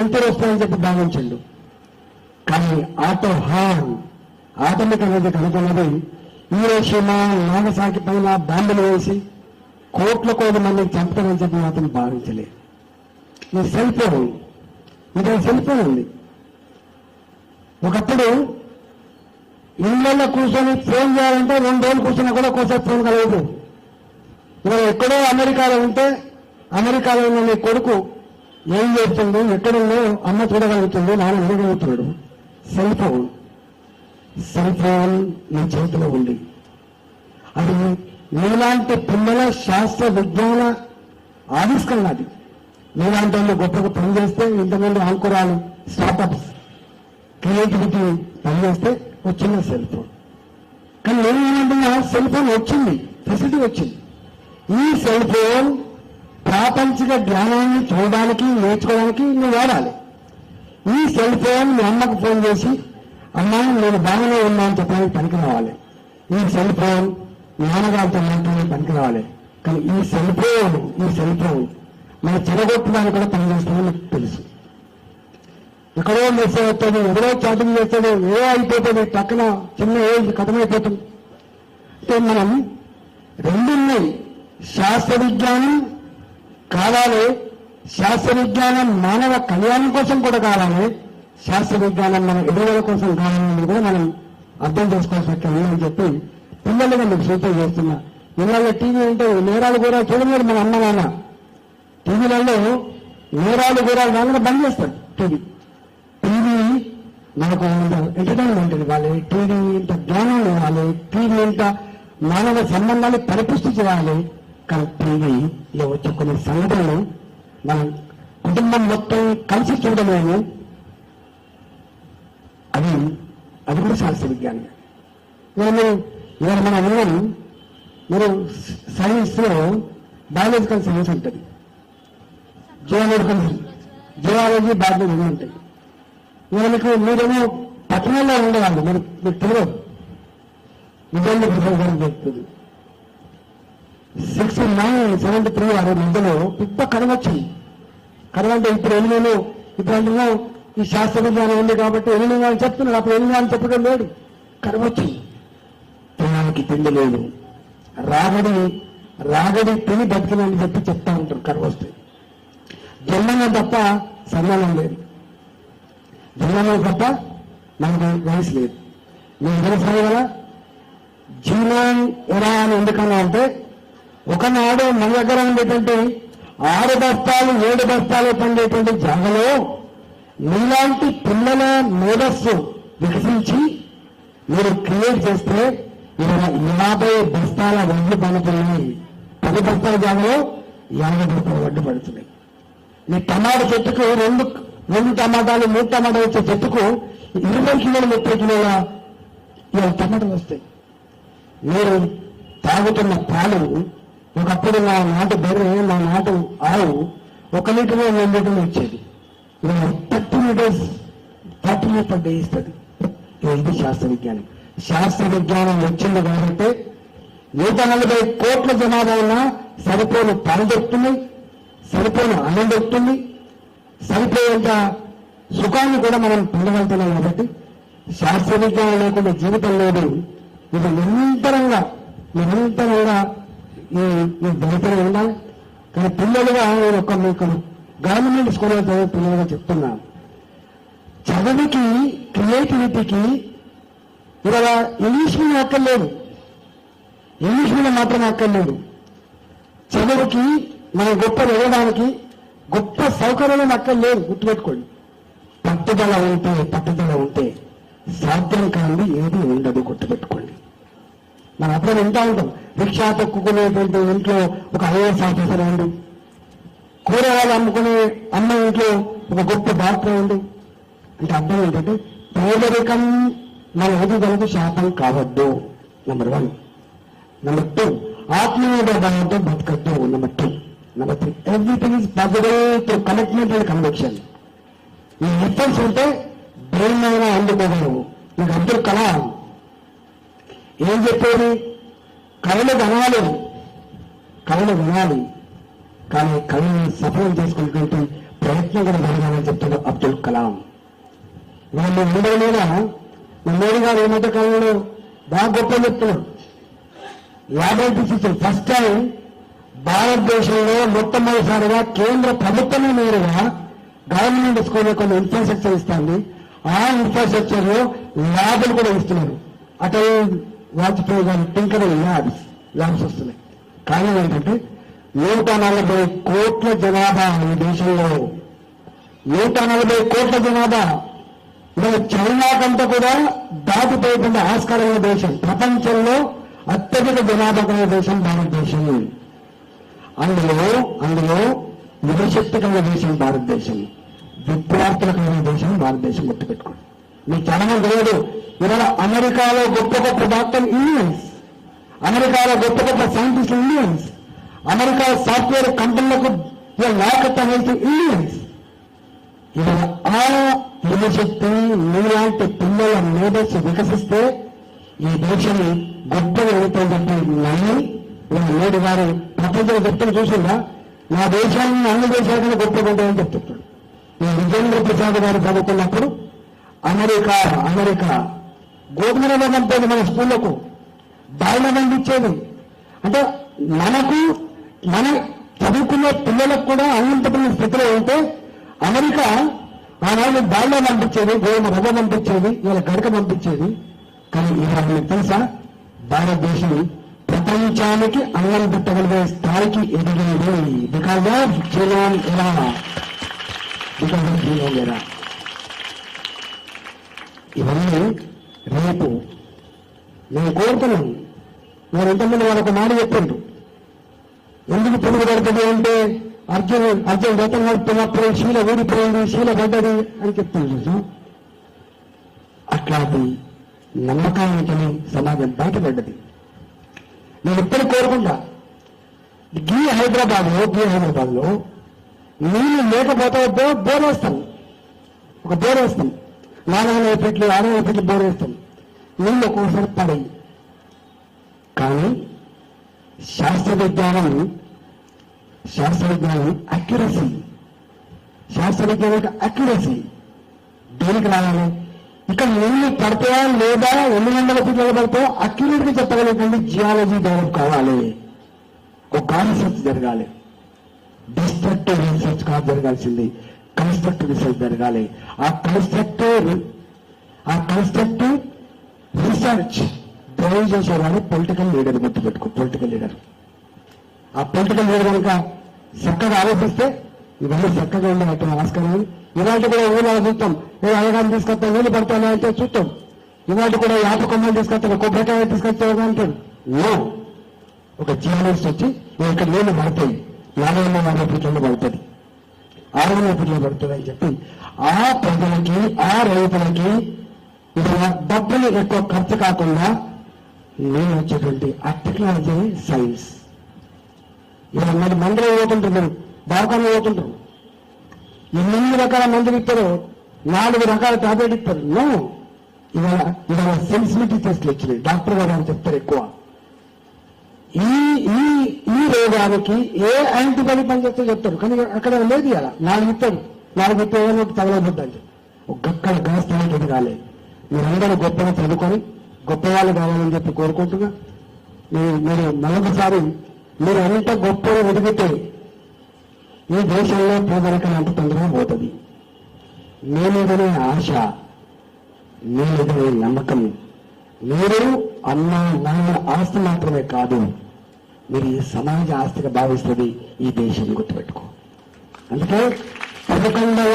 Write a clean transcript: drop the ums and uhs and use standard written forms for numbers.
ఎంతో వస్తాయని చెప్పి భావించండు. కానీ ఆటో హార్న్ ఆటమిక్ అనేది కనుగొన్నది హీరోషిమా నాగసాకి పైన బాంబులు వేసి కోట్ల మందిని చంపుతారని చెప్పి మాత్రం భావించలేదు. ఈ సెల్ ఫోన్ ఇది సెల్ ఫోన్ ఉంది. ఒకప్పుడు ఇళ్ళల్లో కూర్చొని ఫోన్ చేయాలంటే 2 రోజులు కూర్చున్నా కూడా ఒకసారి ఫోన్ కలగదు. ఇవాళ ఎక్కడో అమెరికాలో ఉంటే అమెరికాలో ఉన్న నీ కొడుకు ఏం చేస్తుందో ఎక్కడుందో అమ్మ చూడగలుగుతుంది, నాన్న వినగలుగుతున్నాడు. సెల్ ఫోన్ నీ చేతిలో ఉంది. అది నీలాంటి పిల్లల శాస్త్ర విజ్ఞాన ఆవిష్కరణ. అది నీలాంటి వాళ్ళు గొప్పగా పనిచేస్తే ఇంతమంది అంకురాలు స్టార్టప్స్ క్రియేటివిటీ పనిచేస్తే వచ్చిన సెల్ ఫోన్. కానీ నేను ఏమంటున్నా, సెల్ ఫోన్ వచ్చింది, ఫెసిలిటీ వచ్చింది. ఈ సెల్ ఫోన్ ప్రాపంచిక జ్ఞానాన్ని చూడడానికి నేర్చుకోవడానికి నువ్వు వాడాలి. ఈ సెల్ ఫోన్ మీ అమ్మకు ఫోన్ చేసి అమ్మా నేను బాగానే ఉన్నా అని చెప్పడానికి పనికి రావాలి. ఈ సెల్ ఫోన్ నాన్నగారితో మాట్లాడే పనికి రావాలి. కానీ ఈ సెల్ ఫోన్ మన చెడగొట్టడానికి కూడా పనిచేస్తుందని మీకు తెలుసు. ఎక్కడో మెసేజ్ అవుతుంది, ఎవరో చాటింగ్ చేస్తాడు, ఏదో అయిపోతుంది, పక్కన చిన్న ఏజ్ కథమైపోతుంది. అంటే మనం రెండున్నాయి. శాస్త్ర విజ్ఞానం కావాలి, శాస్త్ర విజ్ఞానం మానవ కళ్యాణం కోసం కూడా కావాలి, శాస్త్ర విజ్ఞానం మన ఎదుగుదల కోసం కావాలని కూడా మనం అర్థం చేసుకోవాల్సి ఉందని చెప్పి పిల్లలుగా మీకు సూచన చేస్తున్నా. ఇళ్ళల్లో టీవీ ఉంటే నేరాలు కూడా చూడలేదు. మన అమ్మ నాన్న టీవీలలో నేరాలు కూడా రాగానే బంద్ చేస్తాడు. టీవీ మనకు ఎంటర్టైన్మెంట్ ఇవ్వాలి, టీవీ ఇంత జ్ఞానం ఇవ్వాలి, టీవీ ఇంత మానవ సంబంధాలు పరిపుష్టి చేయాలి. కానీ టీవీలో వచ్చే కొన్ని సంఘటనలు మనం కుటుంబం మొత్తం కలిసి చూడలేము. అది కూడా శాస్త్ర విజ్ఞానం. ఇవాళ మన అందరం మీరు సైన్స్ లో బయాలజికల్ సైన్స్ ఉంటుంది, జియాలజీ బాటనీ ఉంటాయి. ఇవాళ మీరేమో పట్టణంలో ఉండేవాళ్ళు, మీకు తెలియదు. నిజంగా చెప్తుంది 6973 ఆ మధ్యలో పెద్ద కరువు వచ్చింది. కరువు అంటే ఇప్పుడు ఎనిమిది, ఇప్పుడు అంటున్నాం ఈ శాస్త్ర విజ్ఞానం ఉంది కాబట్టి ఎనిమిది అని చెప్తున్నాడు. అప్పుడు ఎనిమిది అని చెప్పడం లేదు. కరువు వచ్చింది, తినడానికి తిండి లేదు, రాగడి తిని బతికినని చెప్పి చెప్తా ఉంటారు. కరువు వస్తే జన్మం తప్ప సన్మానం లేదు, జన్మం తప్ప మనకు వయసు లేదు. నేను తెలుసు కదా జీవన్ ఎలా అని ఎందుకన్నా అంటే, ఒకనాడు మన దగ్గర ఉండేటువంటి 6 బస్తాలు 7 బస్తాలు పండేటువంటి జాగలో మీలాంటి పిల్లల మేధస్సు వికసించి మీరు క్రియేట్ చేస్తే 50 బస్తాల వడ్లు పడుతున్నాయి. 10 బస్తాల జాగలో 50 బస్తాల వడ్లు పడుతున్నాయి. మీ టమాటా చెట్టుకు రెండు టమాటాలు 3 టమాటాలు వచ్చే చెట్టుకు 20 కిలోలు 30 కిలోల టమాటాలు వస్తాయి. మీరు తాగుతున్న పాలు, ఒకప్పుడు నా నాటు బర్రె, నా నాటు ఆవు 1 లీటర్ 2 లీటర్లు ఇచ్చేది. 30 లీటర్స్ 30 లీటర్ డే ఇస్తుంది. ఇది శాస్త్ర విజ్ఞానం. శాస్త్ర విజ్ఞానం వచ్చింది కాబట్టి 140 కోట్ల జనాభా ఉన్నా సరిపోని పాలు దొరుకుతుంది, సరిపోని అన్నం దొరుకుతుంది, సరిపోయేంత సుఖాన్ని కూడా మనం పొందగలుగుతున్నాం. కాబట్టి శాస్త్ర విజ్ఞానం లేకుండా జీవితం లేదు. ఇది నిరంతరంగా ఈ బయటనే ఉండాలి. కానీ పిల్లలుగా నేను మీకు గవర్నమెంట్ స్కూల్లో చదివే పిల్లలుగా చెప్తున్నాను, చదువుకి క్రియేటివిటీకి ఇవాళ ఇంగ్లీష్ మీడియం అక్కర్లేదు, ఇంగ్లీష్ మీడియం మాత్రమే అక్కర్లేదు. చదువుకి మనం గొప్ప వెళ్ళడానికి గొప్ప సౌకర్యాలు అక్కర్లేదు. గుర్తుపెట్టుకోండి, పట్టుదల ఉంటే సాధ్యం కానిది ఏది ఉండదు. గుర్తుపెట్టుకోండి. మనం అప్పుడు వింటా ఉంటాం, రిక్షా తొక్కుకునేటువంటి ఇంట్లో ఒక ఐఏఎస్ ఆఫీసర్ ఉండు, కూరగాయలు అమ్ముకునే అమ్మ ఇంట్లో ఒక గొప్ప డాక్టర్ ఉండు. అంటే అర్థం ఏంటంటే పేదరికం మన ఎదుగుదలకు శాతం కావద్దు. నెంబర్ 1. నెంబర్ 2, ఆత్మీయ భావంతో బతకద్దు. Number 2. Number 3, everything is possible to commitment and conviction. ఈ ఎఫర్ట్స్ ఉంటే బ్రెయిన్ అయినా అందుకోగలవు. మీకు అబ్దుల్ కలాం ఏం చెప్పేది, కళలు వినాలి, కానీ కళను సఫలం చేసుకున్నటువంటి ప్రయత్నం కూడా జరగాలని చెప్తున్నారు అబ్దుల్ కలాం. వీళ్ళు అందరి మీద మోడీ గారు ఈ మధ్య కాలంలో బాగా గొప్ప చెప్తున్నారు. 50 సీట్లు ఫస్ట్ టైం భారతదేశంలో మొట్టమొదటిసారిగా కేంద్ర ప్రభుత్వమే నేరుగా గవర్నమెంట్ స్కూల్లో కొన్ని ఇన్ఫ్రాస్ట్రక్చర్ ఇస్తుంది. ఆ ఇన్ఫ్రాస్ట్రక్చర్ లో ల్యాబ్లు కూడా ఇస్తున్నారు. అటల్ వాజ్పేయి గారు టింకరింగ్ ల్యాబ్స్ వస్తున్నాయి. కారణం ఏంటంటే 140 కోట్ల జనాభా ఈ దేశంలో, 140 కోట్ల జనాభా. ఇలా చైనా కంటే కూడా దాటిపోయేటువంటి ఆస్కారమైన దేశం, ప్రపంచంలో అత్యధిక జనాభా కలిగిన దేశం భారతదేశం. అందులో యువశక్తి కలిగిన దేశం భారతదేశం, విద్యార్థుల కలిగిన దేశం భారతదేశం. గుర్తుపెట్టుకోండి. మీకు చాలా మంది తెలియదు, ఇవాళ అమెరికాలో గొప్ప గొప్ప డాక్టర్లు ఇండియన్స్, అమెరికాలో గొప్ప గొప్ప సైంటిస్టులు ఇండియన్స్, అమెరికా సాఫ్ట్వేర్ కంపెనీలకు నాయకత్వం వహించే ఇండియన్స్. ఇవాళ ఆ యువశక్తి మీలాంటి పిల్లల మేధస్సు వికసిస్తే ఈ దేశం గొప్పగా అవుతుందంటే నమ్మి నేడు వారు ప్రపంచంలో చెప్తున్న చూసిందా, నా దేశాన్ని అన్ని దేశాల కన్నా గొప్పగా ఉంటాయని చెప్తున్నాడు. ఈ విజేంద్ర ప్రసాద్ గారు చదువుకున్నప్పుడు అమెరికా గోధుమలలో పంపేది మన స్కూళ్లకు, బాయిల పంపించేది. అంటే మన చదువుకునే పిల్లలకు కూడా అనంతపురం స్థితిలో ఉంటే అమెరికా ఆనాడు బాయిలో పంపించేది, గోధుమ రవ్వ పంపించేది, ఇవాళ గడక పంపించేది. కానీ ఇవాళ మీకు తెలుసా, భారతదేశం ప్రపంచానికి అన్నం పెట్టగలిగే స్థాయికి ఎదిగింది. బికాజ్ ఆఫ్ జీనోమ్ ఎరా. ఇవన్నీ రేపు నేను కోరుతున్నాను. నేను ఇంతమంది వాళ్ళకు మాట చెప్పిండ్రు, ఎందుకు పురుగు పడుతుంది అంటే అర్జున్ రథం నడుపుతున్నప్పుడు శీల ఊడిపోయింది, శీల పడ్డది అని చెప్తాను చూసాం. అట్లాంటి నమ్మకానికి సమాజం బయటపడ్డది. నేను ఎప్పుడు కోరుకుంటా, హైదరాబాద్ లో నీళ్లు లేకపోతే బోరేస్తాం, ఒక బోరేస్తాం, 400 ఫీట్లు 600 ఫీట్లు బోరేస్తాం, నీళ్ళు ఒక్కోసారి పడాయి. కానీ శాస్త్ర విజ్ఞానం అక్యురసీ, శాస్త్ర విజ్ఞానం అక్యురసీ దేనికి రావాలి? ఇక్కడ నీళ్లు పడతాయా లేదా, 800 ఫీట్ల పడితే అక్యురేట్ గా చెప్పగలిగినటువంటి జియాలజీ డెవలప్ కావాలి. ఒక రీసెర్చ్ జరగాలి. డిస్ట్రక్టివ్ రీసెర్చ్ కాదు జరగాల్సింది, కన్స్ట్రక్టివ్ రీసెర్చ్ జరగాలి. ఆ కన్స్ట్రక్టివ్ రీసెర్చ్ డ్రైవ్ చేసేవాడు పొలిటికల్ లీడర్. గుర్తుపెట్టుకో, పొలిటికల్ లీడర్. ఆ పొలిటికల్ లీడర్ కనుక చక్కగా ఆలోచిస్తే ఇవన్నీ చక్కగా ఉండేటట్టు ఆస్కారం. ఇవాటి కూడా ఊళ్ళో చూస్తాం, అయ్యగారిని తీసుకొస్తాం, నీళ్ళు పడతాను అంటే చూస్తాం. ఇవాటి కూడా యాప కొమ్మలు తీసుకొస్తాను, కొబ్బరికాయ తీసుకొచ్చేవాడు అంటాడు. నో, ఒక జియాలజిస్ట్ వచ్చి ఇక్కడ నీళ్లు పడతాయి, 440 ఫీట్లలో పడుతుంది, 600 ఫీట్లో పడుతుంది అని చెప్పి ఆ ప్రజలకి, ఆ రైతులకి ఇక్కడ డబ్బులు ఎక్కువ ఖర్చు కాకుండా నేను వచ్చేటువంటి ఆ టెక్నాలజీ సైన్స్. ఇలా మరి మందులు పోతుంటారు, దవాఖానలు పోతుంటారు, ఎన్ని రకాల మందులు ఇస్తారు, 4 రకాల టాబ్లెట్ ఇస్తారు. నో, ఇవాళ సెన్సిటివిటీ టెస్ట్లు వచ్చినాయి, డాక్టర్ గారు అని చెప్తారు ఎక్కువ. ఈ రోగానికి ఏ యాంటీబాడీ పనిచేస్తే చెప్తారు, కానీ అక్కడ లేదు. ఇలా 4 ఇస్తారు, 4 ఇస్తే తగలబుద్దని ఒక్కడ గాస్తానికి ఎదగాలి. మీరందరూ గొప్పగా చదువుకొని గొప్పవాళ్ళు కావాలని చెప్పి కోరుకుంటున్నా. మీరు మరొకసారి మీరు ఎంత గొప్పగా ఎదిగితే ఈ దేశంలో పేదరికం అంత తొందరగా పోతుంది. నేనేదనే ఆశ, నేనేదనే నమ్మకం. మీరు అమ్మ నాన్న ఆస్తి మాత్రమే కాదు, మీరు ఈ సమాజ ఆస్తిగా భావిస్తుంది ఈ దేశం. గుర్తుపెట్టుకో. అందుకే 11వ